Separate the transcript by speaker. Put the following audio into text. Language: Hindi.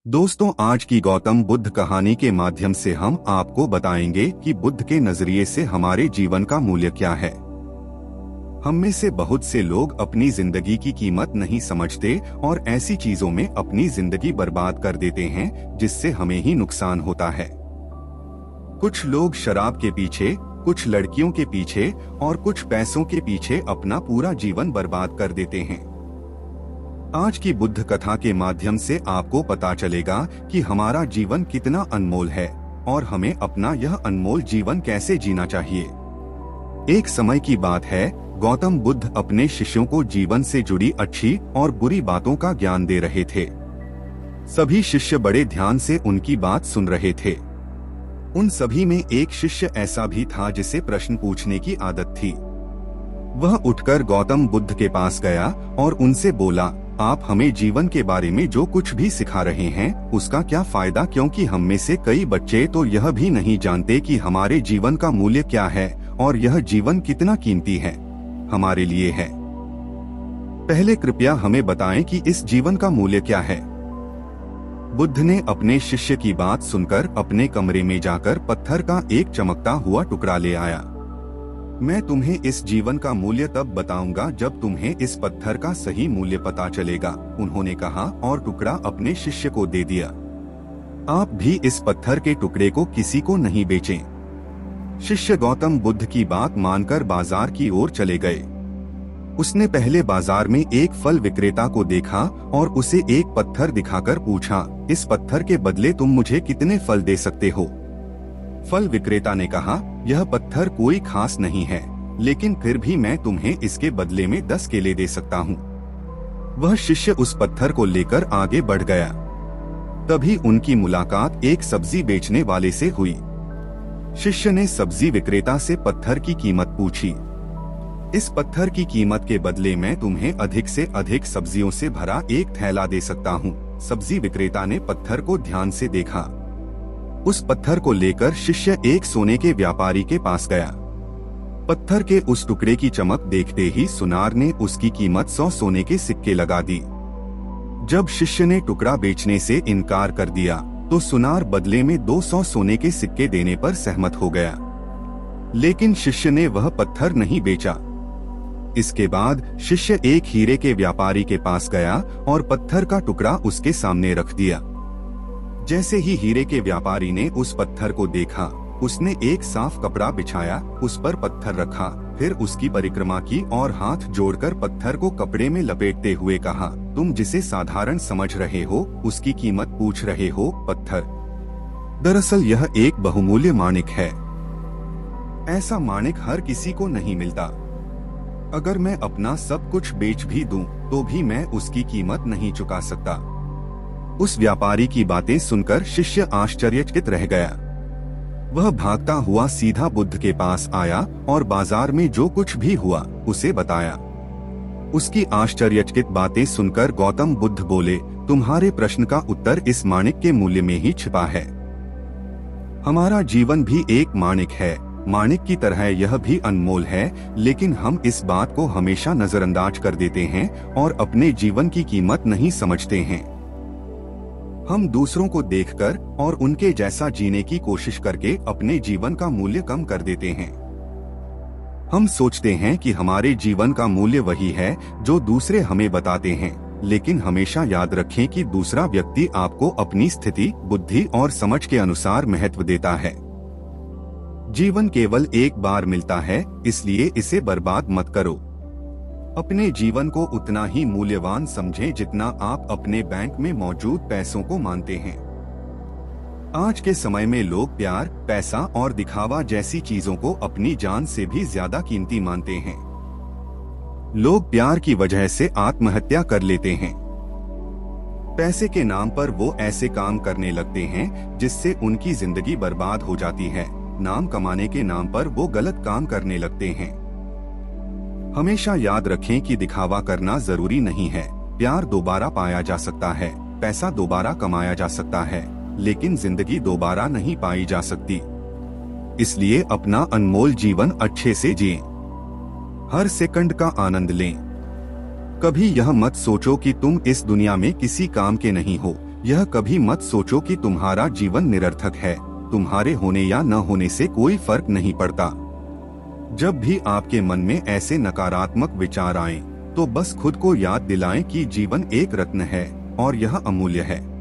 Speaker 1: दोस्तों, आज की गौतम बुद्ध कहानी के माध्यम से हम आपको बताएंगे कि बुद्ध के नजरिए से हमारे जीवन का मूल्य क्या है। हम में से बहुत से लोग अपनी जिंदगी की कीमत नहीं समझते और ऐसी चीजों में अपनी जिंदगी बर्बाद कर देते हैं जिससे हमें ही नुकसान होता है। कुछ लोग शराब के पीछे, कुछ लड़कियों के पीछे और कुछ पैसों के पीछे अपना पूरा जीवन बर्बाद कर देते हैं। आज की बुद्ध कथा के माध्यम से आपको पता चलेगा कि हमारा जीवन कितना अनमोल है और हमें अपना यह अनमोल जीवन कैसे जीना चाहिए। एक समय की बात है, गौतम बुद्ध अपने शिष्यों को जीवन से जुड़ी अच्छी और बुरी बातों का ज्ञान दे रहे थे। सभी शिष्य बड़े ध्यान से उनकी बात सुन रहे थे। उन सभी में एक शिष्य ऐसा भी था जिसे प्रश्न पूछने की आदत थी। वह उठकर गौतम बुद्ध के पास गया और उनसे बोला, आप हमें जीवन के बारे में जो कुछ भी सिखा रहे हैं उसका क्या फायदा, क्योंकि हम में से कई बच्चे तो यह भी नहीं जानते कि हमारे जीवन का मूल्य क्या है और यह जीवन कितना कीमती है हमारे लिए है। पहले कृपया हमें बताएं कि इस जीवन का मूल्य क्या है। बुद्ध ने अपने शिष्य की बात सुनकर अपने कमरे में जाकर पत्थर का एक चमकता हुआ टुकड़ा ले आया। मैं तुम्हें इस जीवन का मूल्य तब बताऊंगा जब तुम्हें इस पत्थर का सही मूल्य पता चलेगा, उन्होंने कहा और टुकड़ा अपने शिष्य को दे दिया। आप भी इस पत्थर के टुकड़े को किसी को नहीं बेचें। शिष्य गौतम बुद्ध की बात मानकर बाजार की ओर चले गए। उसने पहले बाजार में एक फल विक्रेता को देखा और उसे एक पत्थर दिखाकर पूछा, इस पत्थर के बदले तुम मुझे कितने फल दे सकते हो? फल विक्रेता ने कहा, यह पत्थर कोई खास नहीं है, लेकिन फिर भी मैं तुम्हें इसके बदले में 10 केले दे सकता हूँ। वह शिष्य उस पत्थर को लेकर आगे बढ़ गया। तभी उनकी मुलाकात एक सब्जी बेचने वाले से हुई। शिष्य ने सब्जी विक्रेता से पत्थर की कीमत पूछी। इस पत्थर की कीमत के बदले मैं तुम्हें अधिक से अधिक सब्जियों से भरा एक थैला दे सकता हूँ। सब्जी विक्रेता ने पत्थर को ध्यान से देखा। उस पत्थर को लेकर शिष्य एक सोने के व्यापारी के पास गया। पत्थर के उस टुकड़े की चमक देखते ही सुनार ने उसकी कीमत 100 सोने के सिक्के लगा दी। जब शिष्य ने टुकड़ा बेचने से इनकार कर दिया तो सुनार बदले में 200 सोने के सिक्के देने पर सहमत हो गया, लेकिन शिष्य ने वह पत्थर नहीं बेचा। इसके बाद शिष्य एक हीरे के व्यापारी के पास गया और पत्थर का टुकड़ा उसके सामने रख दिया। जैसे ही हीरे के व्यापारी ने उस पत्थर को देखा, उसने एक साफ कपड़ा बिछाया, उस पर पत्थर रखा, फिर उसकी परिक्रमा की और हाथ जोड़कर पत्थर को कपड़े में लपेटते हुए कहा, तुम जिसे साधारण समझ रहे हो उसकी कीमत पूछ रहे हो, पत्थर। दरअसल यह एक बहुमूल्य माणिक है। ऐसा माणिक हर किसी को नहीं मिलता। अगर मैं अपना सब कुछ बेच भी दूं, तो भी मैं उसकी कीमत नहीं चुका सकता। उस व्यापारी की बातें सुनकर शिष्य आश्चर्यचकित रह गया। वह भागता हुआ सीधा बुद्ध के पास आया और बाजार में जो कुछ भी हुआ उसे बताया। उसकी आश्चर्यचकित बातें सुनकर गौतम बुद्ध बोले, तुम्हारे प्रश्न का उत्तर इस माणिक के मूल्य में ही छिपा है। हमारा जीवन भी एक माणिक है। माणिक की तरह यह भी अनमोल है, लेकिन हम इस बात को हमेशा नजरअंदाज कर देते हैं और अपने जीवन की कीमत नहीं समझते हैं। हम दूसरों को देखकर और उनके जैसा जीने की कोशिश करके अपने जीवन का मूल्य कम कर देते हैं। हम सोचते हैं कि हमारे जीवन का मूल्य वही है जो दूसरे हमें बताते हैं, लेकिन हमेशा याद रखें कि दूसरा व्यक्ति आपको अपनी स्थिति, बुद्धि और समझ के अनुसार महत्व देता है। जीवन केवल एक बार मिलता है, इसलिए इसे बर्बाद मत करो। अपने जीवन को उतना ही मूल्यवान समझें जितना आप अपने बैंक में मौजूद पैसों को मानते हैं। आज के समय में लोग प्यार, पैसा और दिखावा जैसी चीजों को अपनी जान से भी ज्यादा कीमती मानते हैं। लोग प्यार की वजह से आत्महत्या कर लेते हैं। पैसे के नाम पर वो ऐसे काम करने लगते हैं जिससे उनकी जिंदगी बर्बाद हो जाती है। नाम कमाने के नाम पर वो गलत काम करने लगते हैं। हमेशा याद रखें कि दिखावा करना जरूरी नहीं है। प्यार दोबारा पाया जा सकता है, पैसा दोबारा कमाया जा सकता है, लेकिन जिंदगी दोबारा नहीं पाई जा सकती। इसलिए अपना अनमोल जीवन अच्छे से जिएं। हर सेकंड का आनंद लें। कभी यह मत सोचो कि तुम इस दुनिया में किसी काम के नहीं हो, यह कभी मत सोचो कि तुम्हारा जीवन निरर्थक है। तुम्हारे होने या न होने से कोई फर्क नहीं पड़ता। जब भी आपके मन में ऐसे नकारात्मक विचार आएं, तो बस खुद को याद दिलाएं कि जीवन एक रत्न है और यह अमूल्य है।